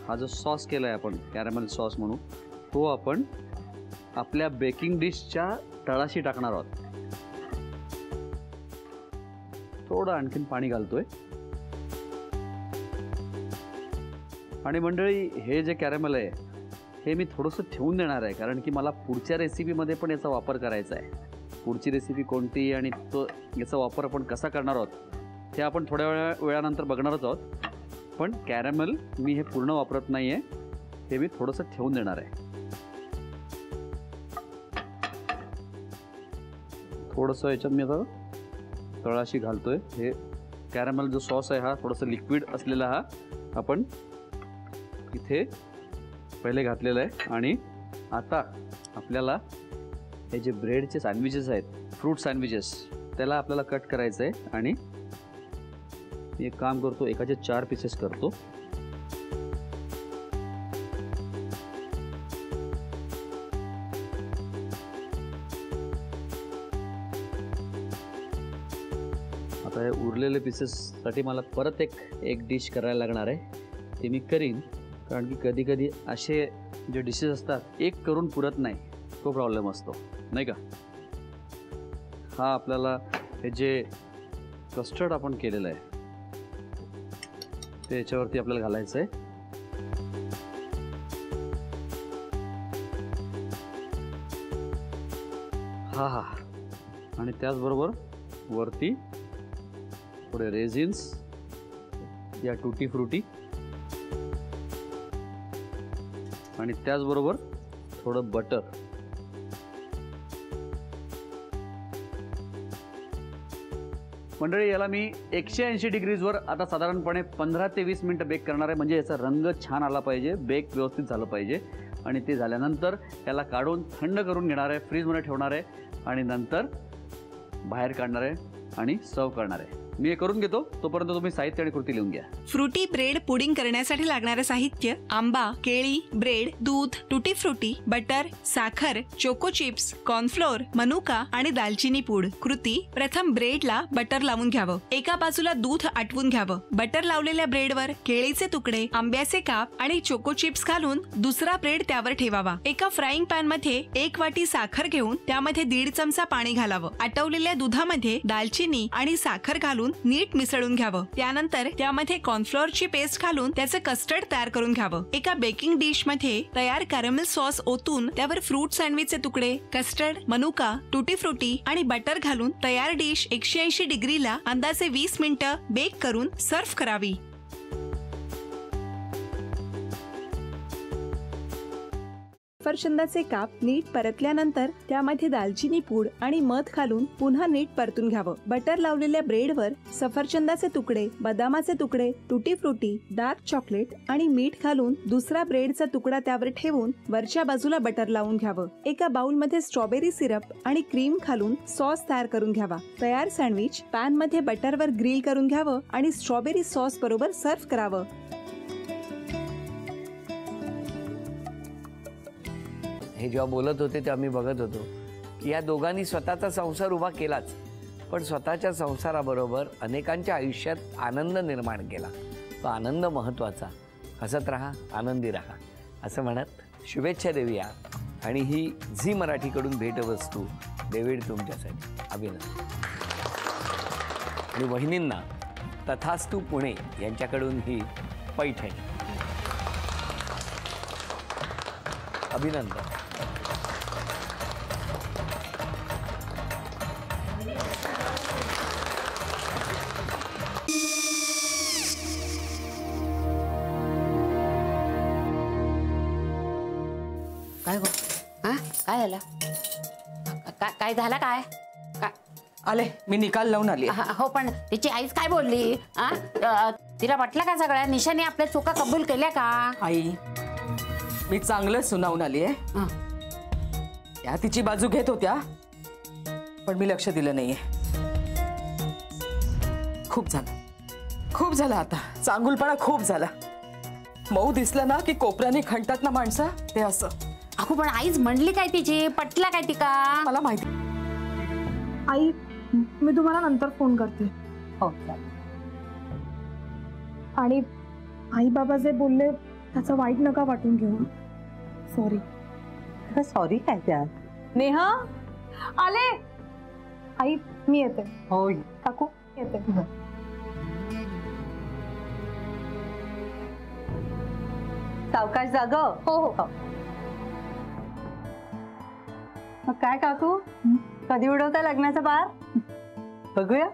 हा जो सॉस केलाय आपण कॅरमेल सॉस म्हणून, तो आपण आपल्या बेकिंग डिशच्या तळाशी टाकणार आहोत. थोडं आणखीन पाणी घालतोय. आणि मंडळी, हे जे कॅरमेल आहे हे मी थोडंसं ठेवून देणार आहे, कारण की मला पुढच्या रेसिपीमध्ये पण याचा वापर करायचा आहे. पुढची रेसिपी कोणती आणि तो याचा वापर आपण कसा करणार आहोत हे आपण थोड्या वेळानंतर बघणारच आहोत. पण कॅरमेल मी हे पूर्ण वापरत नाही आहे, हे मी थोडंसं ठेवून देणार आहे. थोडंसं याच्यात मी आता तळाशी घालतोय. हे कॅरमेल जो सॉस आहे हा थोडंसं लिक्विड असलेला हा आपण इथे पहिले घातलेलं आहे. आणि आता आपल्याला हे जे ब्रेडचे सँडविचेस आहेत, फ्रूट सँडविचेस, त्याला आपल्याला कट करायचं आहे. आणि मी एक काम करतो, एकाचे 4 पीसेस करतो. आता हे उरलेले पीसेससाठी मला परत एक डिश करायला लागणार आहे. ते मी करीन, कारण की कधी कधी असे जे डिशेस असतात एक करून पुरत नाही, तो प्रॉब्लेम असतो नाही का. हा आपल्याला हे जे कस्टर्ड आपण केलेलं आहे ते याच्यावरती आपल्याला घालायचं आहे. हा आणि त्याचबरोबर वरती थोडे रेझिन्स या टूटी फ्रुटी, आणि त्याचबरोबर थोडं बटर. मंडळी, याला मी 180 डिग्रीजवर आता साधारणपणे 15 ते 20 मिनिटं बेक करणार आहे. म्हणजे याचा रंग छान आला पाहिजे, बेक व्यवस्थित झालं पाहिजे. आणि ते झाल्यानंतर याला काढून थंड करून घेणार आहे, फ्रीजमध्ये ठेवणार आहे आणि नंतर बाहेर काढणार आहे आणि सर्व करणार आहे. मी हे करून घेतो, तोपर्यंत तुम्ही साहित्य आणि कृती लिहून घ्या. फ्रुटी ब्रेड पुडिंग करण्यासाठी लागणारे साहित्य: आंबा, केळी, ब्रेड, दूध, टूटी फ्रुटी, बटर, साखर, चोको चिप्स, कॉर्नफ्लोअर, मनुका आणि दालचिनी पूड. कृती: प्रथम ब्रेडला बटर लावून घ्यावं. एका बाजूला दूध आटवून घ्यावं. बटर लावलेल्या ब्रेडवर केळीचे तुकडे, आंब्याचे काप आणि चोको चिप्स घालून दुसरा ब्रेड त्यावर ठेवावा. एका फ्राईंग पॅन मध्ये 1 वाटी साखर घेऊन त्यामध्ये 1.5 चमचा पाणी घालावं. आटवलेल्या दुधामध्ये दालचिनी आणि साखर घालून नीट मिसळून घ्यावं. त्यानंतर त्यामध्ये कॉर्नफ्लोअरची पेस्ट घालून त्याचे कस्टर्ड तयार करून घ्यावं. एका बेकिंग डिश मध्ये तयार कॅरमेल सॉस ओतून त्यावर फ्रूट सँडविचचे तुकडे, कस्टर्ड, मनुका, टूटी फ्रुटी आणि बटर घालून तयार डिश 180 डिग्रीला अंदाजे 20 मिनिटं बेक करून सर्व्ह करावी. सफरचंदाचे काप नीट परतल्यानंतर त्यामध्ये दालचिनी पूड आणि मध घालून पुन्हा नीट परतून घ्यावं. बटर लावलेल्या ब्रेडवर सफरचंदाचे तुकडे, बदामाचे तुकडे, टूटी फ्रुटी, डार्क चॉकलेट आणि मीठ घालून दुसरा ब्रेडचा तुकडा त्यावर ठेवून वरच्या बाजूला बटर लावून घ्यावं. एका बाउलमध्ये स्ट्रॉबेरी सिरप आणि क्रीम घालून सॉस तयार करून घ्यावा. तयार सँडविच पॅन मध्ये बटरवर ग्रिल करून घ्यावं आणि स्ट्रॉबेरी सॉस बरोबर सर्व्ह करावं. हे जेव्हा बोलत होते तेव्हा मी बघत होतो की या दोघांनी स्वतःचा संसार उभा केलाच, पण स्वतःच्या संसाराबरोबर अनेकांच्या आयुष्यात आनंद निर्माण केला. तो आनंद महत्त्वाचा. हसत राहा, आनंदी राहा असं म्हणत शुभेच्छा देऊया. आणि ही झी मराठीकडून भेटवस्तू डेव्हिड तुमच्यासाठी. अभिनंदन. आणि वहिनींना तथास्तू पुणे यांच्याकडून ही पैठणी. अभिनंदन. काय गो? काय झालं? काय झालं? काय आले, मी निकाल लावून आली. हो, पण तिची आईच काय बोलली? तिला वाटलं का सगळ्या निशाने आपल्या चुका कबूल केल्या का? आई, मी चांगलं सुनावून आली आहे. त्या तिची बाजू घेत होत्या, पण मी लक्ष दिलं नाहीये. खूप झालं आता. चांगुलपणा खूप झाला. मऊ दिसलं ना की कोपऱ्याने खणतात ना माणसं, ते असं. अगो, पण आईच म्हणली काय तिची? पटला काय तिका? मला माहिती. आई, मी तुम्हाला नंतर फोन करते. हो. आणि आई बाबा जे बोलले त्याचं वाईट नका वाटून घेऊ. सॉरी. सॉरी काय त्यात? नेहा आले. आई मी येते. होय. काकू येते. सावकाश जाग. हो हो. मग काय काकू, कधी उडवता लग्नाचा बार? बघूया.